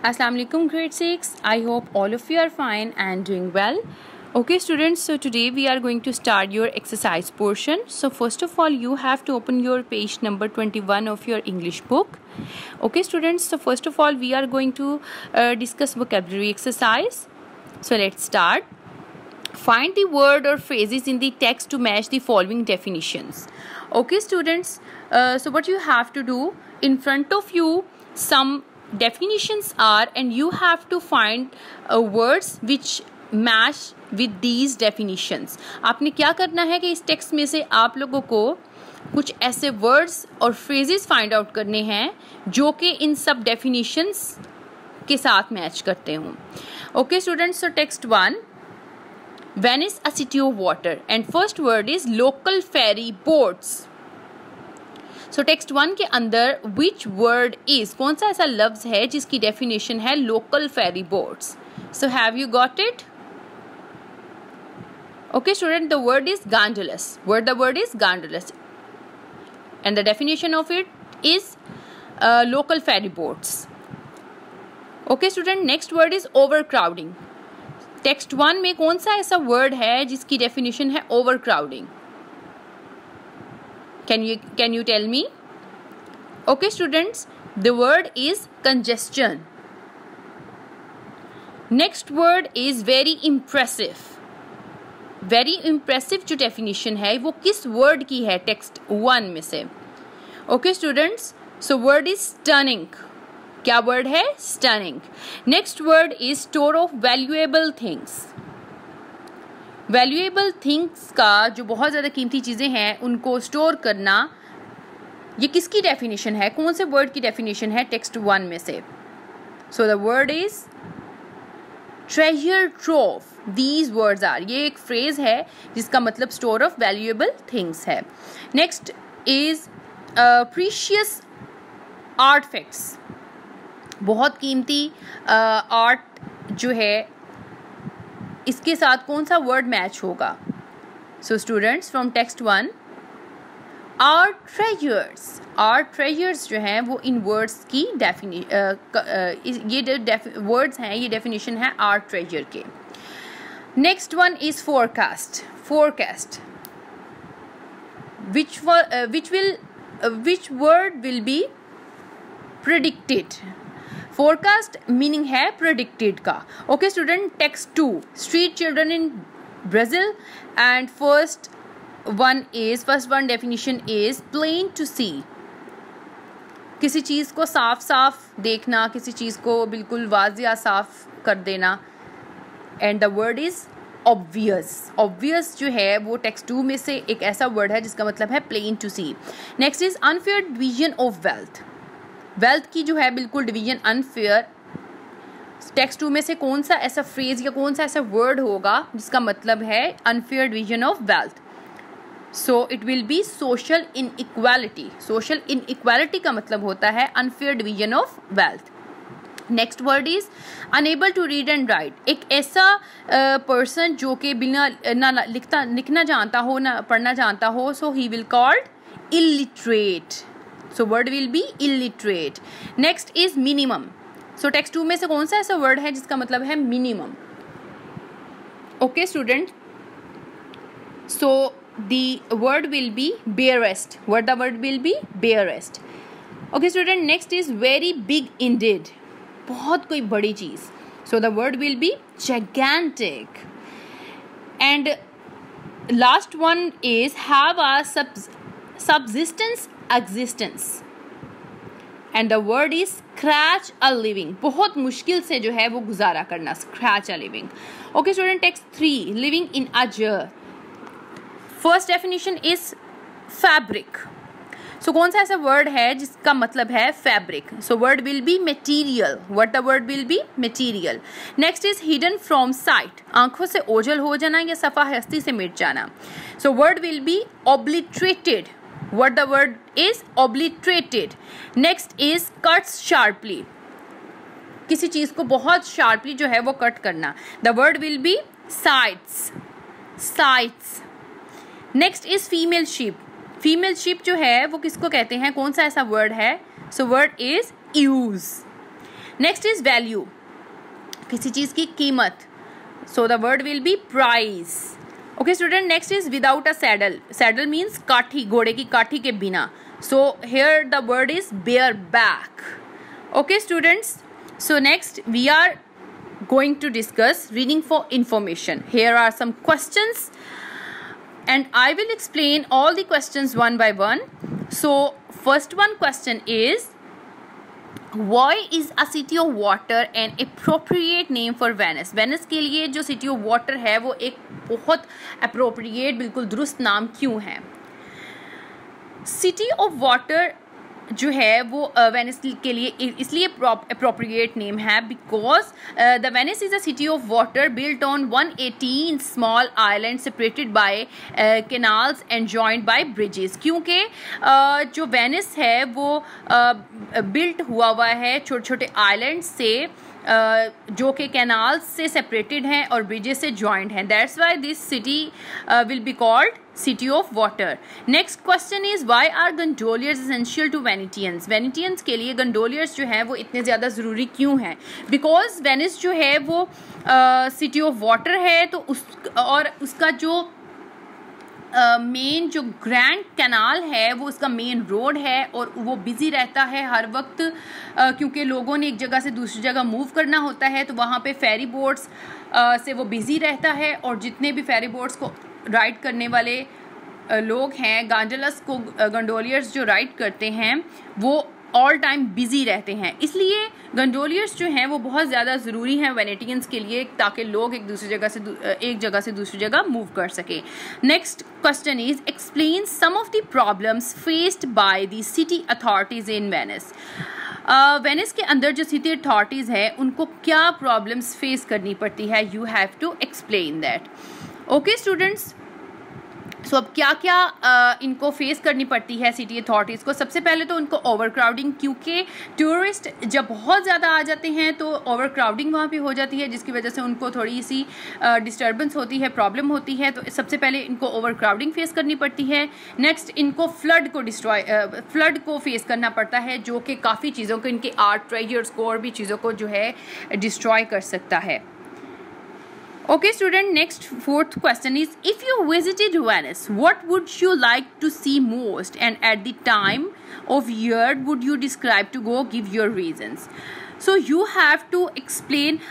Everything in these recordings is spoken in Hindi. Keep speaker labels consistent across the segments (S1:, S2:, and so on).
S1: Assalamu alaikum grade 6. I hope all of you are fine and doing well. Okay students, so today we are going to start your exercise portion. So first of all you have to open your page number 21 of your English book. Okay students, so first of all we are going to discuss vocabulary exercise. So let's start. Find the word or phrases in the text to match the following definitions. Okay students, so what you have to do, in front of you some definitions are and you have to find words which match with these definitions. आपने क्या करना है कि इस टेक्स्ट में से आप लोगों को कुछ ऐसे वर्ड्स और फ्रेजेस फाइंड आउट करने हैं जो कि इन सब डेफिनेशंस के साथ मैच करते हों. Okay students, so text 1, Venice a city of water, and first word is local ferry boats. So text 1 के अंदर which word is, कौन सा ऐसा लफ्ज है जिसकी डेफिनेशन है local ferry boats. So have you got it? Okay student, the word is gondolas. The word is gondolas, and the definition of it is local ferry boats. Okay student, next word is overcrowding. Text 1 में कौन सा ऐसा वर्ड है जिसकी डेफिनेशन है overcrowding? Can you tell me? Okay students, the word is congestion. Next word is very impressive. Very impressive जो डेफिनेशन है वो किस वर्ड की है टेक्स्ट 1 में से? Okay students, so word is stunning. क्या वर्ड है? Stunning. Next word is store of valuable things. Valuable things का जो बहुत ज़्यादा कीमती चीज़ें हैं उनको स्टोर करना, ये किसकी डेफिनेशन है? कौन से वर्ड की डेफिनेशन है टेक्स्ट 1 में से? So the word is treasure trove. These words are, ये एक फ्रेज है जिसका मतलब स्टोर ऑफ वैल्यूएबल थिंग्स है. Next is precious artefacts. बहुत कीमती आर्ट जो है, इसके साथ कौन सा वर्ड मैच होगा? So students, from text 1, art treasures जो हैं वो इन वर्ड्स की ये वर्ड्स हैं, ये डेफिनेशन है आर्ट ट्रेजर के. Next one is forecast. which word will be predicted. Forecast meaning है प्रेडिक्टेड का. Okay student, text 2, street children in Brazil, and first one definition is plain to see. किसी चीज़ को साफ साफ देखना, किसी चीज़ को बिल्कुल वाज़िया साफ कर देना. And the word is obvious जो है वो टेक्स्ट 2 में से एक ऐसा वर्ड है जिसका मतलब है plain to see. Next is unfair division of wealth की जो है बिल्कुल डिवीजन अनफेयर. टेक्स्ट 2 में से कौन सा ऐसा फ्रेज या कौन सा ऐसा वर्ड होगा जिसका मतलब है unfair division of wealth? So it will be social inequality. Social inequality का मतलब होता है unfair division of wealth. Next word is unable to read and write. एक ऐसा पर्सन जो कि बिना ना लिखना जानता हो ना पढ़ना जानता हो, so he will called illiterate. So word will be illiterate. Next is minimum. So text 2 में से कौन सा ऐसा word है जिसका मतलब है minimum? Okay student. So the word will be barest. What the word will be? Barest. Okay student. Next is very big indeed. बहुत कोई बड़ी चीज़. So the word will be gigantic. And last one is have a subsistence existence, and the word is scratch a living. बहुत मुश्किल से जो है वो गुजारा करना, scratch a living. Okay student, text 3, living in a jar. First definition is fabric. So कौन सा ऐसा word है जिसका मतलब है fabric? So word will be material. What the word will be? Material. Next is hidden from sight. आंखों से ओझल हो जाना या सफ़ा हस्ती से मिट जाना. So word will be obliterated. What the word is? Obliterated. Next is cuts sharply. किसी चीज़ को बहुत sharply जो है वो कट करना. The word will be sights. Next is female sheep जो है वो किसको कहते हैं? कौन सा ऐसा word है? So word is ewes. Next is value, किसी चीज़ की कीमत, so the word will be price. Okay student, next is without a saddle, saddle means काठी, घोड़े की काठी के बिना, so here the word is bare back. Okay students, so next we are going to discuss reading for information. Here are some questions and I will explain all the questions one by one. So first one question is, why is a city of water an appropriate name for Venice? Venice के लिए जो city of water है वो एक बहुत appropriate, बिल्कुल दुरुस्त नाम क्यों है? City of water जो है वो वेनिस के लिए इसलिए अप्रोप्रिएट नेम है because the Venice is a city of water built on 118 small island separated by canals and joined by bridges. क्योंकि जो वेनिस है वो बिल्ट हुआ है छोटे छोटे आइलैंड से जो कि कैनाल्स से सेपरेटेड हैं और ब्रिजेस से जॉइंड हैं। That's why this city will be called city of water. Next question is, why are gondoliers essential to Venetians? Venetians के लिए गंडोलियर्स जो हैं वो इतने ज़्यादा ज़रूरी क्यों हैं? बिकॉज वेनिस जो है वो सिटी ऑफ वाटर है, तो उसका जो मेन जो ग्रैंड कैनाल है वो उसका मेन रोड है और वो बिज़ी रहता है हर वक्त, क्योंकि लोगों ने एक जगह से दूसरी जगह मूव करना होता है, तो वहाँ पे फेरी बोट्स से वो बिज़ी रहता है। और जितने भी फेरी बोट्स को राइड करने वाले लोग हैं, गांडोलस को गंडोलियर्स जो राइड करते हैं, वो ऑल टाइम बिजी रहते हैं। इसलिए गंडोलियर्स जो हैं वो बहुत ज़्यादा ज़रूरी हैं वेनेटियंस के लिए, ताकि लोग एक जगह से दूसरी जगह मूव कर सकें। Next question is, explain some of the problems faced by the city authorities in Venice. Venice के अंदर जो सिटी अथॉरिटीज़ हैं उनको क्या प्रॉब्लम्स फेस करनी पड़ती है? You have to explain that. Okay students, so अब क्या क्या इनको फेस करनी पड़ती है सिटी अथॉरिटीज़ को? सबसे पहले तो उनको ओवर क्राउडिंग, क्योंकि टूरिस्ट जब बहुत ज़्यादा आ जाते हैं तो ओवर क्राउडिंग वहाँ पे हो जाती है, जिसकी वजह से उनको थोड़ी सी डिस्टर्बेंस होती है, प्रॉब्लम होती है। तो सबसे पहले इनको ओवर क्राउडिंग फेस करनी पड़ती है। नेक्स्ट इनको फ्लड को फेस करना पड़ता है, जो कि काफ़ी चीज़ों को, इनके आर्ट ट्रेजर्स को और भी चीज़ों को जो है डिस्ट्रॉय कर सकता है। Okay student, next fourth question is, if you visited Venice, what would you like to see most and at the time of year would you describe to go? Give your reasons. So you have to explain.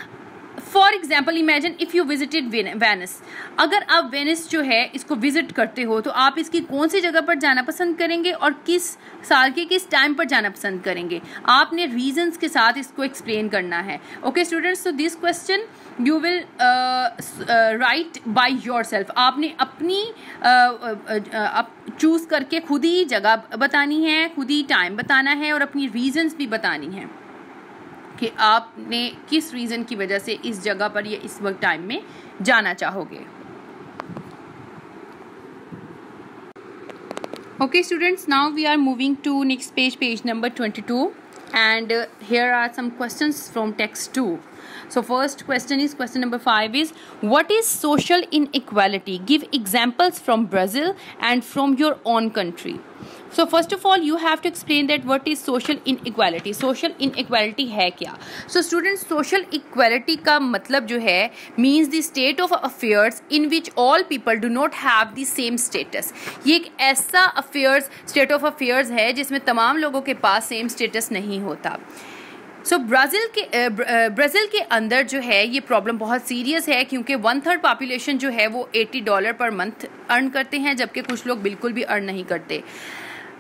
S1: For example, imagine if you visited Venice. अगर आप वेनिस जो है इसको विजिट करते हो तो आप इसकी कौन सी जगह पर जाना पसंद करेंगे और किस साल के किस टाइम पर जाना पसंद करेंगे? आपने रीजंस के साथ इसको एक्सप्लेन करना है। Okay students, so this question you will write by yourself. आपने अपनी चूज़ करके खुद ही जगह बतानी है, खुद ही टाइम बताना है और अपनी रीजंस भी बतानी है कि आपने किस रीज़न की वजह से इस जगह पर या इस वक्त टाइम में जाना चाहोगे। Okay students, now we are moving to next page, page number 22, and here are some questions from text 2. So first question is, question number 5 is, what is social inequality? Give examples from Brazil and from your own country. So first of all you have to explain that what is social inequality. Social inequality है क्या? So students, social equality का मतलब जो है means the state of affairs in which all people do not have the same status. ये एक ऐसा state of affairs है जिसमें तमाम लोगों के पास same status नहीं होता। सो ब्राज़ील के अंदर जो है ये प्रॉब्लम बहुत सीरियस है, क्योंकि 1/3 पॉपुलेशन जो है वो $80 पर मंथ अर्न करते हैं, जबकि कुछ लोग बिल्कुल भी अर्न नहीं करते।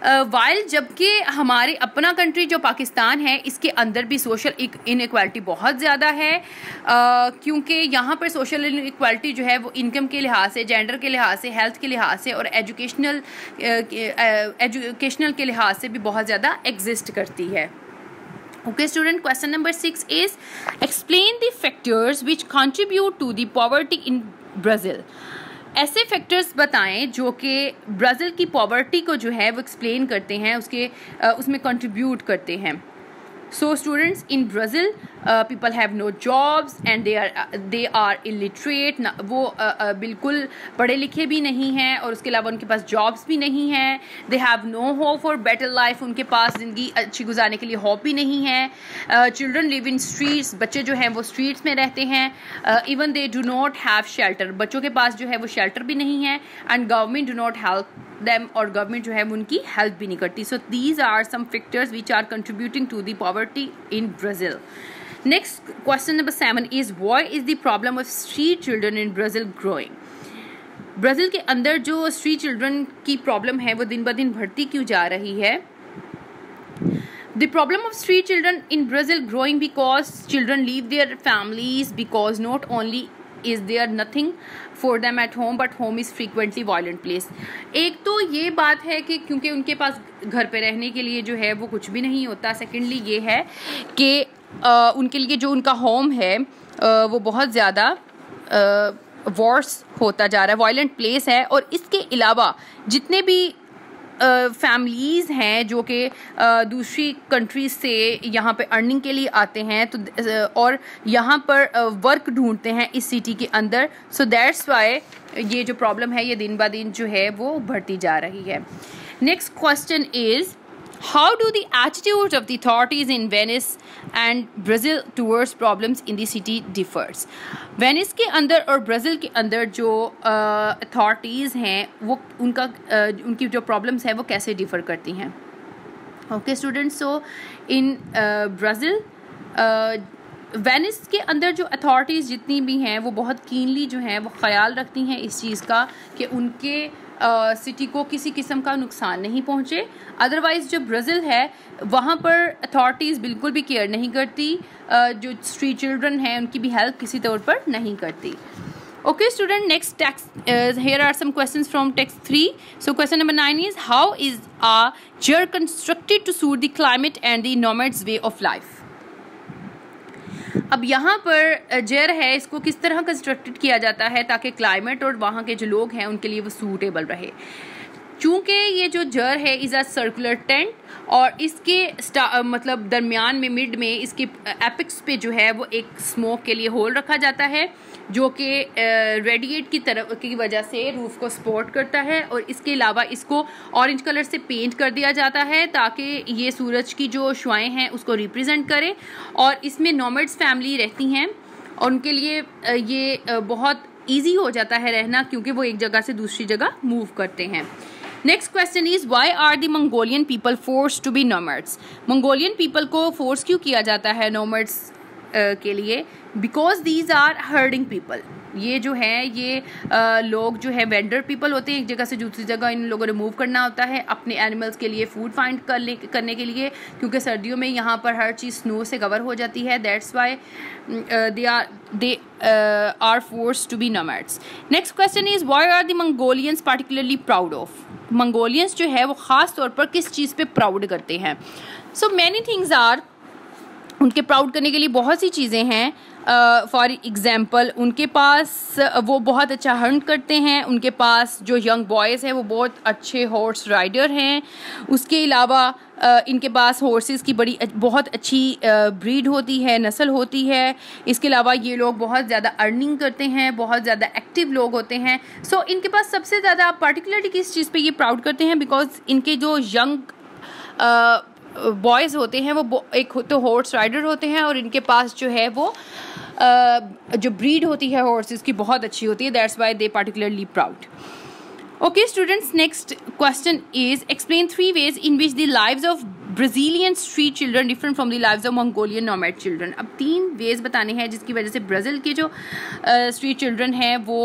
S1: वाइल जबकि हमारी अपना कंट्री जो पाकिस्तान है इसके अंदर भी सोशल इनइक्वालिटी बहुत ज़्यादा है, क्योंकि यहाँ पर सोशल इनइक्वालिटी जो है वो इनकम के लिहाज से, जेंडर के लिहाज से, हेल्थ के लिहाज से और एजुकेशनल के लिहाज से भी बहुत ज़्यादा एग्जिस्ट करती है। Okay student, question number 6 is, explain the factors which contribute to the poverty in Brazil. ऐसे फैक्टर्स बताएं जो कि ब्राज़ील की पॉवर्टी को जो है वो एक्सप्लेन करते हैं, उसमें कंट्रीब्यूट करते हैं। So students, in Brazil people have no jobs and they are illiterate. वो बिल्कुल पढ़े लिखे भी नहीं हैं और उसके अलावा उनके पास जॉब्स भी नहीं हैं. They have no hope for better life. उनके पास ज़िंदगी अच्छी गुजारने के लिए होप भी नहीं है. Children live in streets. बच्चे जो हैं वो स्ट्रीट्स में रहते हैं. Even they do not have shelter. बच्चों के पास जो है वो शेल्टर भी नहीं है. And government do not help them, और गवर्नमेंट जो है वो उनकी हेल्प भी नहीं करती. So these are some factors which are contributing to the poverty in Brazil. Next question number 7 is, why is the problem of street children in Brazil growing? Brazil के अंदर जो स्ट्रीट चिल्ड्रन की प्रॉब्लम है वो दिन ब दिन बढ़ती क्यों जा रही है? The problem of street children in Brazil growing because children leave their families because not only is there nothing for them at home but home is frequently violent place. एक तो ये बात है कि क्योंकि उनके पास घर पे रहने के लिए जो है वो कुछ भी नहीं होता. सेकेंडली ये है कि उनके लिए जो उनका होम है वो बहुत ज़्यादा वॉर्स होता जा रहा है, वायलेंट प्लेस है. और इसके अलावा जितने भी फैमिलीज़ हैं जो कि दूसरी कंट्रीज से यहाँ पे अर्निंग के लिए आते हैं तो और यहाँ पर वर्क ढूंढते हैं इस सिटी के अंदर. सो दैट्स वाई ये जो प्रॉब्लम है ये दिन ब दिन जो है वो बढ़ती जा रही है. Next question is, how do the attitudes of the authorities in Venice and Brazil towards problems in the city differs? Venice के अंदर और ब्राज़ील के अंदर जो अथॉरिटीज़ हैं वो उनकी जो प्रॉब्लम्स है वो कैसे डिफ़र करती हैं? ओके स्टूडेंट्स, सो इन ब्राज़ील वेनिस के अंदर जो अथॉरिटीज़ जितनी भी हैं वो बहुत कीनली जो हैं वो ख्याल रखती हैं इस चीज़ का कि उनके सिटी को किसी किस्म का नुकसान नहीं पहुँचे. अदरवाइज़ जो ब्राज़ील है वहाँ पर अथॉरिटीज़ बिल्कुल भी केयर नहीं करती. जो स्ट्रीट चिल्ड्रन हैं उनकी भी हेल्प किसी तौर पर नहीं करती. Okay student, next text here are some questions from text 3. So question number 9 is, how is a jar constructed to suit the climate and the nomads way of life? अब यहाँ पर जर है इसको किस तरह कंस्ट्रक्टेड किया जाता है ताकि क्लाइमेट और वहाँ के जो लोग हैं उनके लिए वो सूटेबल रहे. चूँकि ये जो जर है इज़ अ सर्कुलर टेंट और इसके मतलब दरमियान में मिड में इसके एपिक्स पे जो है वो एक स्मोक के लिए होल रखा जाता है जो कि रेडिएट की वजह से रूफ को सपोर्ट करता है. और इसके अलावा इसको ऑरेंज कलर से पेंट कर दिया जाता है ताकि ये सूरज की जो शुआएं हैं उसको रिप्रेजेंट करे. और इसमें नोमैड्स फैमिली रहती हैं और उनके लिए ये बहुत ईजी हो जाता है रहना क्योंकि वो एक जगह से दूसरी जगह मूव करते हैं. Next question is, why are the Mongolian people force to be nomads? Mongolian people को फोर्स क्यों किया जाता है नोमैड्स के लिए? Because these are herding people. ये जो है ये लोग जो है वेंडर पीपल होते हैं. एक जगह से दूसरी जगह इन लोगों ने मूव करना होता है अपने एनिमल्स के लिए फूड फाइंड करने के लिए क्योंकि सर्दियों में यहाँ पर हर चीज़ स्नो से कवर हो जाती है. That's why they are force to be nomads. Next question is, why are the Mongolians particularly proud of? Mongolians जो है वो ख़ास तौर पर किस चीज़ पे प्राउड करते हैं? सो मैनी थिंग्स आर, उनके प्राउड करने के लिए बहुत सी चीज़ें हैं. फॉर एग्ज़ाम्पल उनके पास वो बहुत अच्छा हंट करते हैं. उनके पास जो यंग बॉयज़ हैं वो बहुत अच्छे हॉर्स राइडर हैं. उसके अलावा इनके पास हॉर्सेस की बहुत अच्छी ब्रीड होती है, नस्ल होती है. इसके अलावा ये लोग बहुत ज़्यादा अर्निंग करते हैं, बहुत ज़्यादा एक्टिव लोग होते हैं. सो इनके पास सबसे ज़्यादा पार्टिकुलरली किस चीज़ पे ये प्राउड करते हैं? बिकॉज इनके जो यंग बॉयज़ होते हैं वो एक तो हॉर्स राइडर होते हैं और इनके पास जो है वो जो ब्रीड होती है हॉर्सेस की बहुत अच्छी होती है. That's why they particularly proud. Okay students, next question is, explain 3 ways in which the lives of Brazilian street children different from the lives of Mongolian nomad children. अब 3 ways बताने हैं जिसकी वजह से ब्राज़ील के जो स्ट्रीट चिल्ड्रन हैं वो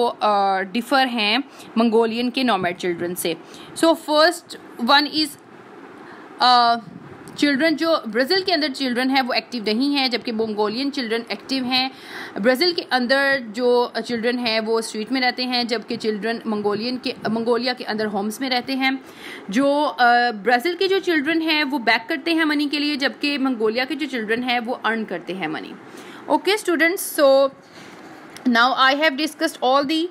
S1: डिफ़र हैं मंगोलियन के नोमैड चिल्ड्रन से. So first one is, children जो ब्राज़ील के अंदर चिल्ड्रन है वो एक्टिव नहीं है जबकि मंगोलियन चिल्ड्रन एक्टिव हैं. ब्राज़ील के अंदर जो चिल्ड्रन है वो स्ट्रीट में रहते हैं जबकि चिल्ड्रन मंगोलिया के अंदर होम्स में रहते हैं. जो ब्राज़ील के जो चिल्ड्रन हैं वो बैक करते हैं मनी के लिए जबकि मंगोलिया के जो चिल्ड्रन हैं वो अर्न करते हैं money. Okay students, so now I have discussed all the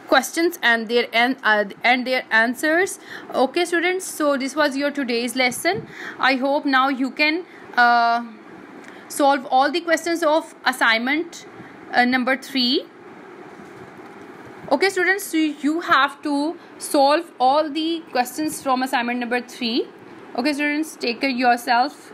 S1: questions and their answers. Okay students, so this was your today's lesson. I hope now you can solve all the questions of assignment number 3. Okay students, so you have to solve all the questions from assignment number 3. Okay students, take care yourself.